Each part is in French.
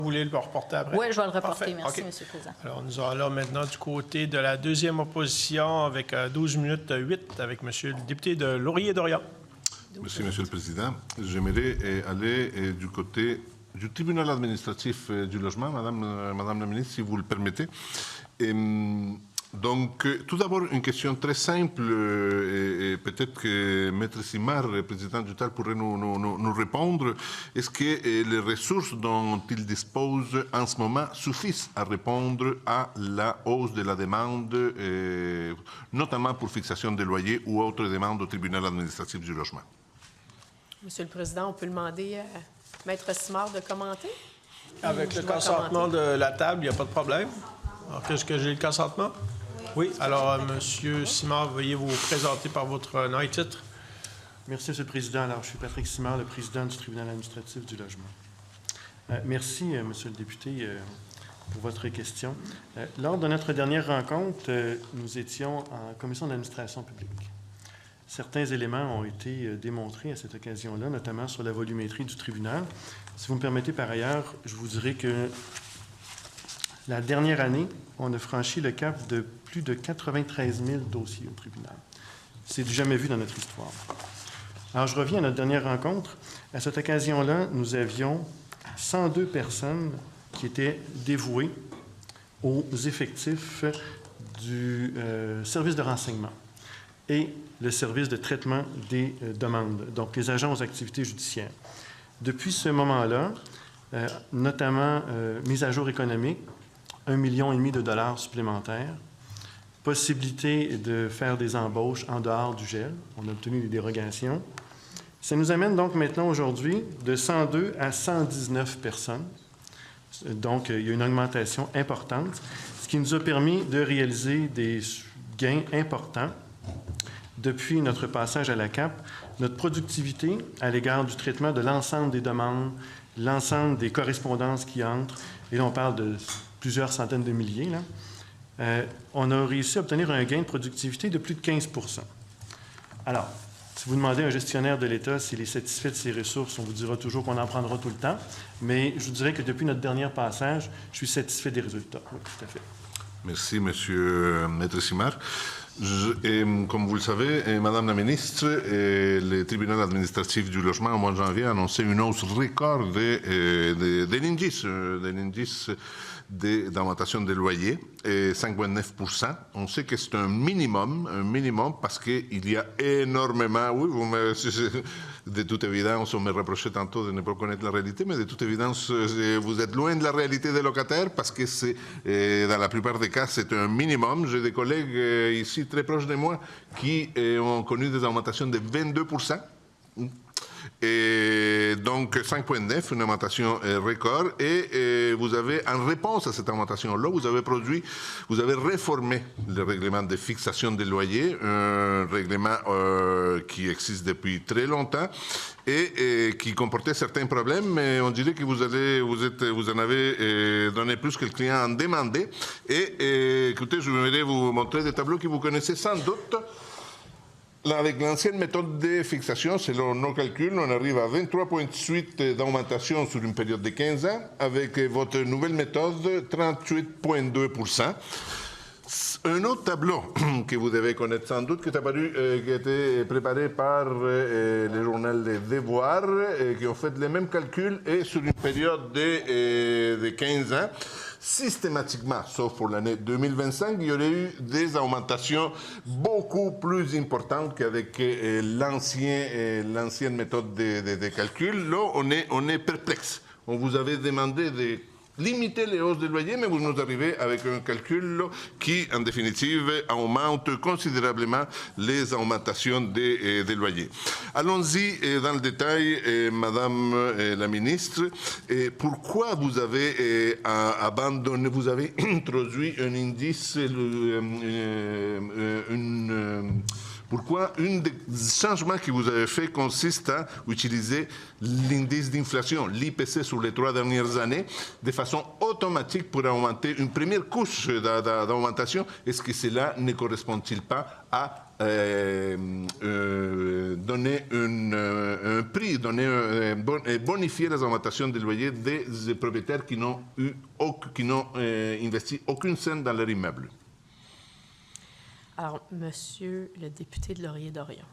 Vous voulez le reporter après? Oui, je vais le reporter. Parfait. Merci, OK. M. le Président. Alors, nous allons là maintenant du côté de la deuxième opposition avec 12 minutes 8 avec M. le député de Laurier-Dorion. Merci, Monsieur le Président. J'aimerais aller du côté du tribunal administratif du logement, Madame la ministre, si vous le permettez. Donc, tout d'abord, une question très simple, et peut-être que Maître Simard, le président du TAL, pourrait nous répondre. Est-ce que les ressources dont il dispose en ce moment suffisent à répondre à la hausse de la demande, notamment pour fixation des loyers ou autres demandes au tribunal administratif du logement? Monsieur le Président, on peut demander à Maître Simard de commenter? Avec le consentement de la table, il n'y a pas de problème. Alors, qu'est-ce que j'ai le consentement? Oui. Alors, M. Simard, veuillez vous présenter par votre nom et titre. Merci, M. le Président. Alors, je suis Patrick Simard, le président du tribunal administratif du logement. Merci, M. le député, pour votre question. Lors de notre dernière rencontre, nous étions en commission d'administration publique. Certains éléments ont été démontrés à cette occasion-là, notamment sur la volumétrie du tribunal. Si vous me permettez, par ailleurs, je vous dirais que la dernière année, on a franchi le cap de plus de 93 000 dossiers au tribunal. C'est du jamais vu dans notre histoire. Alors, je reviens à notre dernière rencontre. À cette occasion-là, nous avions 102 personnes qui étaient dévouées aux effectifs du service de renseignement et le service de traitement des demandes, donc les agents aux activités judiciaires. Depuis ce moment-là, notamment mise à jour économique, 1,5 million de dollars supplémentaires, possibilité de faire des embauches en dehors du gel. On a obtenu des dérogations. Ça nous amène donc maintenant aujourd'hui de 102 à 119 personnes. Donc, il y a une augmentation importante, ce qui nous a permis de réaliser des gains importants. Depuis notre passage à la CAP, notre productivité à l'égard du traitement de l'ensemble des demandes, l'ensemble des correspondances qui entrent, et là on parle de plusieurs centaines de milliers, là, on a réussi à obtenir un gain de productivité de plus de 15 %. Alors, si vous demandez à un gestionnaire de l'État s'il est satisfait de ses ressources, on vous dira toujours qu'on en prendra tout le temps, mais je vous dirais que depuis notre dernier passage, je suis satisfait des résultats. Oui, tout à fait. Merci, Monsieur Maître Simard. Comme vous le savez, Madame la ministre, le tribunal administratif du logement, au mois de janvier, a annoncé une hausse record de l'indice d'augmentation des loyers, 5,9 %. On sait que c'est un minimum parce qu'il y a énormément, oui, de toute évidence, on me reprochait tantôt de ne pas connaître la réalité, mais de toute évidence, vous êtes loin de la réalité des locataires parce que c'est, dans la plupart des cas, c'est un minimum. J'ai des collègues ici très proches de moi qui ont connu des augmentations de 22 %. Et donc 5,9, une augmentation record. Et vous avez, en réponse à cette augmentation-là, vous avez réformé le règlement de fixation des loyers, un règlement qui existe depuis très longtemps et qui comportait certains problèmes, mais on dirait que vous en avez donné plus que le client en demandait. Et écoutez, je voudrais vous montrer des tableaux que vous connaissez sans doute. Là, avec l'ancienne méthode de fixation, selon nos calculs, on arrive à 23,8 d'augmentation sur une période de 15 ans. Avec votre nouvelle méthode, 38,2 %. Un autre tableau que vous devez connaître sans doute, qui a été préparé par le journal Les Devoirs, qui ont fait les mêmes calculs et sur une période de 15 ans. Systématiquement, sauf pour l'année 2025, il y aurait eu des augmentations beaucoup plus importantes qu'avec l'ancienne méthode de calcul. Là, on est perplexe. On vous avait demandé de limiter les hausses de loyers, mais vous nous arrivez avec un calcul qui, en définitive, augmente considérablement les augmentations des loyers. Allons-y dans le détail, Madame la ministre. Pourquoi vous avez abandonné, vous avez introduit un indice, Pourquoi un des changements que vous avez fait consiste à utiliser l'indice d'inflation, l'IPC sur les 3 dernières années, de façon automatique pour augmenter une première couche d'augmentation? Est-ce que cela ne correspond-il pas à donner un prix, bonifier les augmentations de loyer des propriétaires qui n'ont investi aucune scène dans leur immeuble? Alors, Monsieur le député de Laurier-Dorion,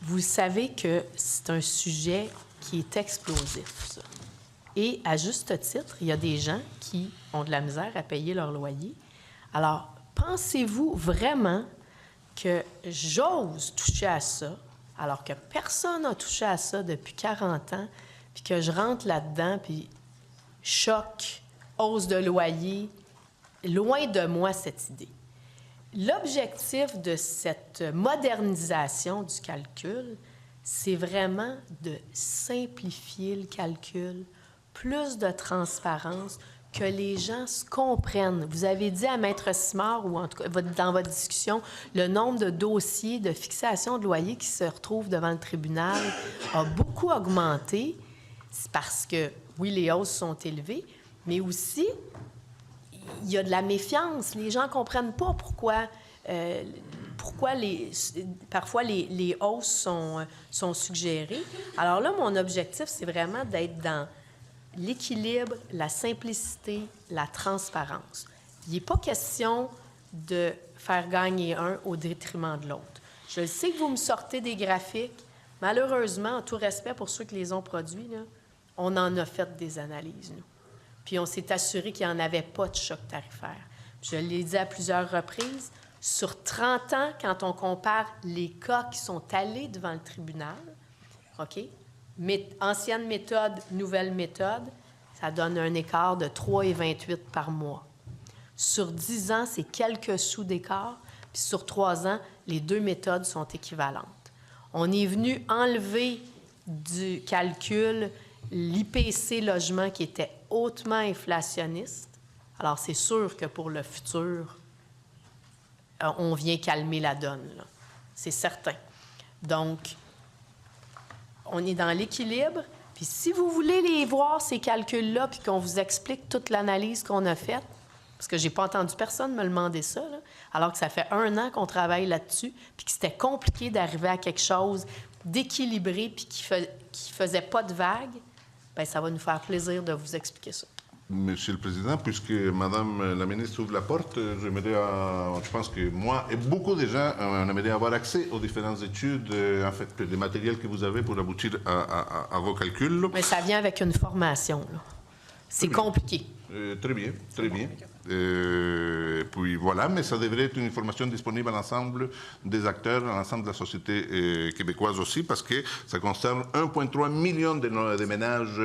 vous savez que c'est un sujet qui est explosif, ça. Et à juste titre, il y a des gens qui ont de la misère à payer leur loyer. Alors, pensez-vous vraiment que j'ose toucher à ça, alors que personne n'a touché à ça depuis 40 ans, puis que je rentre là-dedans, puis choc, hausse de loyer, loin de moi cette idée. L'objectif de cette modernisation du calcul, c'est vraiment de simplifier le calcul, plus de transparence, que les gens se comprennent. Vous avez dit à Maître Simard, ou en tout cas dans votre discussion, le nombre de dossiers de fixation de loyer qui se retrouvent devant le tribunal a beaucoup augmenté. C'est parce que, oui, les hausses sont élevées, mais aussi, il y a de la méfiance. Les gens ne comprennent pas pourquoi parfois les hausses sont suggérées. Alors là, mon objectif, c'est vraiment d'être dans l'équilibre, la simplicité, la transparence. Il n'est pas question de faire gagner un au détriment de l'autre. Je sais que vous me sortez des graphiques. Malheureusement, en tout respect pour ceux qui les ont produits, là, on en a fait des analyses, nous. Puis on s'est assuré qu'il n'y en avait pas de choc tarifaire. Je l'ai dit à plusieurs reprises, sur 30 ans, quand on compare les cas qui sont allés devant le tribunal, OK? Ancienne méthode, nouvelle méthode, ça donne un écart de 3,28 par mois. Sur 10 ans, c'est quelques sous d'écart, puis sur 3 ans, les deux méthodes sont équivalentes. On est venu enlever du calcul l'IPC logement qui était hautement inflationniste. Alors, c'est sûr que pour le futur, on vient calmer la donne, là. C'est certain. Donc, on est dans l'équilibre. Puis si vous voulez les voir, ces calculs-là, puis qu'on vous explique toute l'analyse qu'on a faite, parce que j'ai pas entendu personne me demander ça, là, alors que ça fait 1 an qu'on travaille là-dessus, puis que c'était compliqué d'arriver à quelque chose d'équilibré, puis qui faisait pas de vagues, bien, ça va nous faire plaisir de vous expliquer ça. Monsieur le Président, puisque Madame la ministre ouvre la porte, je pense que moi et beaucoup de gens, on aimerait avoir accès aux différentes études, en fait, les matériels que vous avez pour aboutir à vos calculs. Mais ça vient avec une formation, là. C'est compliqué. Très bien, très bien. Puis voilà, mais ça devrait être une information disponible à l'ensemble des acteurs, à l'ensemble de la société québécoise aussi, parce que ça concerne 1,3 million de ménages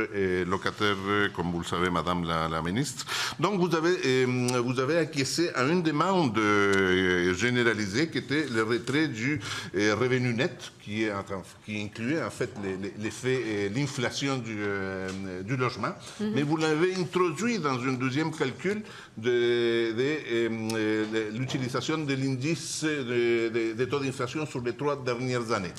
locataires, comme vous le savez, Madame la ministre. Donc, vous avez acquiescé à une demande généralisée qui était le retrait du revenu net, qui incluait en fait l'inflation du logement. Mm-hmm. Mais vous l'avez introduit dans un deuxième calcul de l'utilisation de l'indice des taux d'inflation sur les 3 dernières années.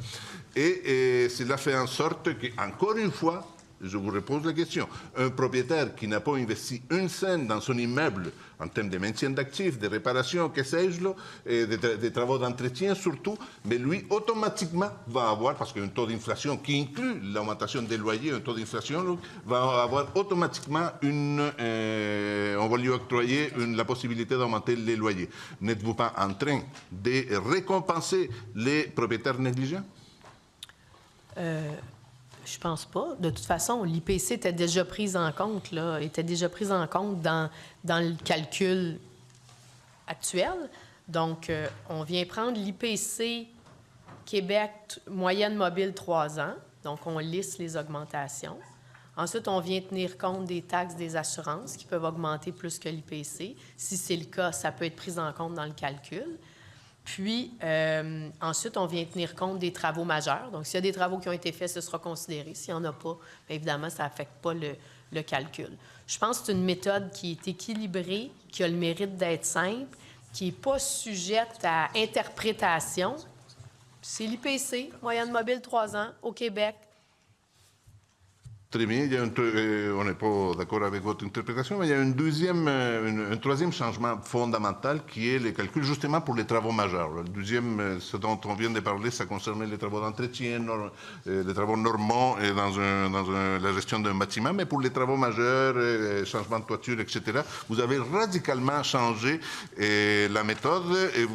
Et cela fait en sorte qu'encore une fois, je vous repose la question, un propriétaire qui n'a pas investi une scène dans son immeuble en termes de maintien d'actifs, de réparation, que sais-je, des travaux d'entretien surtout, mais lui, automatiquement, va avoir, parce qu'un taux d'inflation qui inclut l'augmentation des loyers, un taux d'inflation, va avoir automatiquement on va lui octroyer la possibilité d'augmenter les loyers. N'êtes-vous pas en train de récompenser les propriétaires négligents? Je pense pas. De toute façon, l'IPC était déjà prise en compte, dans le calcul actuel. Donc, on vient prendre l'IPC Québec moyenne mobile 3 ans. Donc, on lisse les augmentations. Ensuite, on vient tenir compte des taxes des assurances qui peuvent augmenter plus que l'IPC. Si c'est le cas, ça peut être pris en compte dans le calcul. Puis, ensuite, on vient tenir compte des travaux majeurs. Donc, s'il y a des travaux qui ont été faits, ce sera considéré. S'il n'y en a pas, bien évidemment, ça n'affecte pas le calcul. Je pense que c'est une méthode qui est équilibrée, qui a le mérite d'être simple, qui n'est pas sujette à interprétation. C'est l'IPC, moyenne mobile 3 ans, au Québec. Très bien, il y a on n'est pas d'accord avec votre interprétation, mais il y a un troisième changement fondamental qui est le calcul justement pour les travaux majeurs. Le deuxième, ce dont on vient de parler, ça concernait les travaux d'entretien, les travaux normaux et dans la gestion d'un bâtiment, mais pour les travaux majeurs, changement de toiture, etc., vous avez radicalement changé la méthode et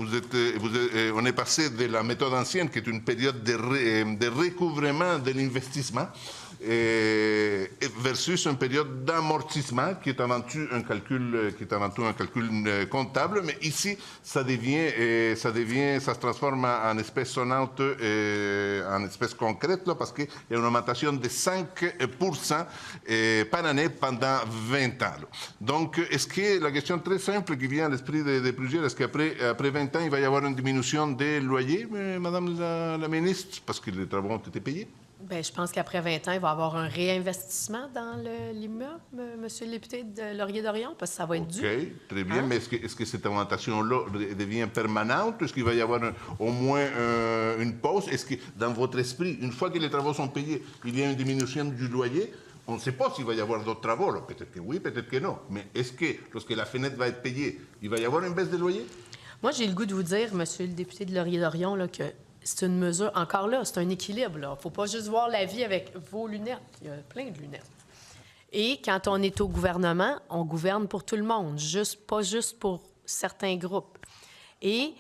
on est passé de la méthode ancienne, qui est une période de recouvrement de l'investissement, versus une période d'amortissement qui est avant tout un calcul comptable, mais ici ça se transforme en espèce sonnante et en espèce concrète là, parce qu'il y a une augmentation de 5% par année pendant 20 ans. Là. Donc, est-ce que la question très simple qui vient à l'esprit de plusieurs, est-ce qu'après 20 ans, il va y avoir une diminution des loyers, Madame la ministre, parce que les travaux ont été payés? Bien, je pense qu'après 20 ans, il va y avoir un réinvestissement dans l'immeuble, Monsieur le député de Laurier-Dorion, parce que ça va être dû. OK, très bien. Mais est-ce que cette augmentation-là devient permanente? Est-ce qu'il va y avoir au moins une pause? Est-ce que, dans votre esprit, une fois que les travaux sont payés, il y a une diminution du loyer? On ne sait pas s'il va y avoir d'autres travaux. Là. Peut-être que oui, peut-être que non. Mais est-ce que, lorsque la fenêtre va être payée, il va y avoir une baisse de loyer? Moi, j'ai le goût de vous dire, Monsieur le député de Laurier-Dorion, là, que c'est une mesure, encore là, c'est un équilibre. Il ne faut pas juste voir la vie avec vos lunettes. Il y a plein de lunettes. Et quand on est au gouvernement, on gouverne pour tout le monde, pas juste pour certains groupes. Et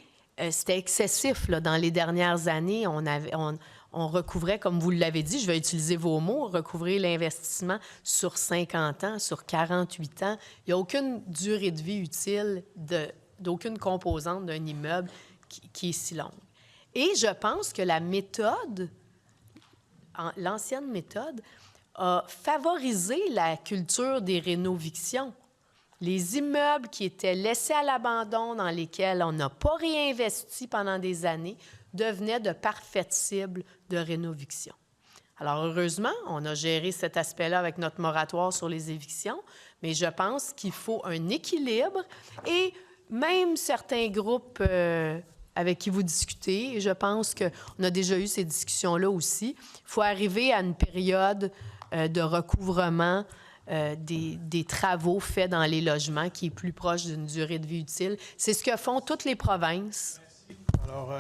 c'était excessif, là, dans les dernières années. On recouvrait, comme vous l'avez dit, je vais utiliser vos mots, recouvrer l'investissement sur 50 ans, sur 48 ans. Il n'y a aucune durée de vie utile d'aucune composante d'un immeuble qui est si longue. Et je pense que la méthode, l'ancienne méthode, a favorisé la culture des rénovictions. Les immeubles qui étaient laissés à l'abandon, dans lesquels on n'a pas réinvesti pendant des années, devenaient de parfaites cibles de rénoviction. Alors, heureusement, on a géré cet aspect-là avec notre moratoire sur les évictions, mais je pense qu'il faut un équilibre et même certains groupes avec qui vous discutez, et je pense qu'on a déjà eu ces discussions-là aussi, il faut arriver à une période de recouvrement des travaux faits dans les logements qui est plus proche d'une durée de vie utile. C'est ce que font toutes les provinces. Alors,